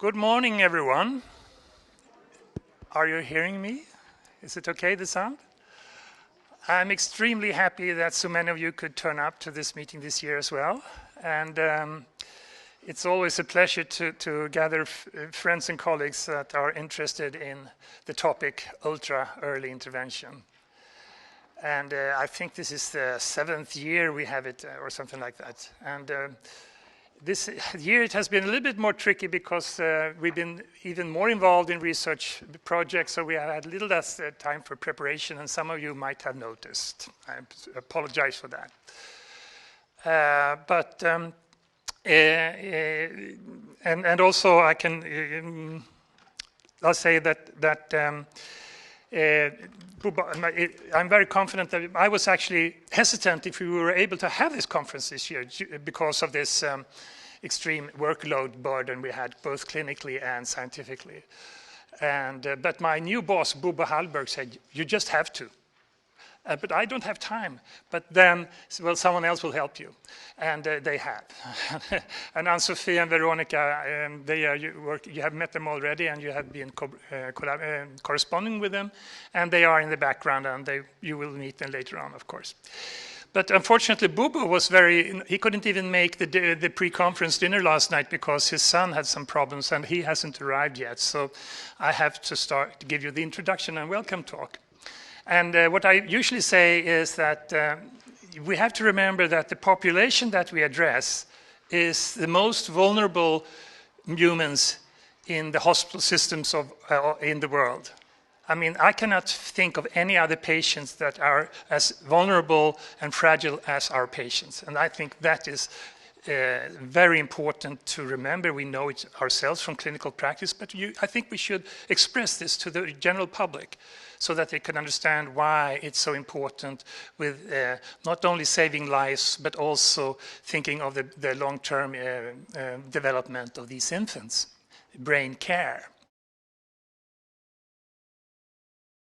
Good morning, everyone. Are you hearing me? Is it okay, the sound? I'm extremely happy that so many of you could turn up to this meeting this year as well. And it's always a pleasure to gather friends and colleagues that are interested in the topic ultra early intervention. And I think this is the 7th year we have it, or something like that. And this year it has been a little bit more tricky because we've been even more involved in research projects, so we have had a little less time for preparation, and some of you might have noticed. I apologize for that. And also I can I'll say that I'm very confident that I was actually hesitant if we were able to have this conference this year because of this extreme workload burden we had both clinically and scientifically. And but my new boss, Bubba Hallberg, said, "You just have to." But I don't have time. But then, well, someone else will help you. And they have. And Ann-Sophie and Veronica, you have met them already, and you have been corresponding with them. And they are in the background, and you will meet them later on, of course. But unfortunately, Bubba was he couldn't even make the pre-conference dinner last night because his son had some problems, and he hasn't arrived yet. So I have to start to give you the introduction and welcome talk. And what I usually say is that we have to remember that the population that we address is the most vulnerable humans in the hospital systems in the world. I mean, I cannot think of any other patients that are as vulnerable and fragile as our patients. And I think that is very important to remember. We know it ourselves from clinical practice, but I think we should express this to the general public, so that they can understand why it's so important with not only saving lives, but also thinking of the long-term development of these infants, brain care.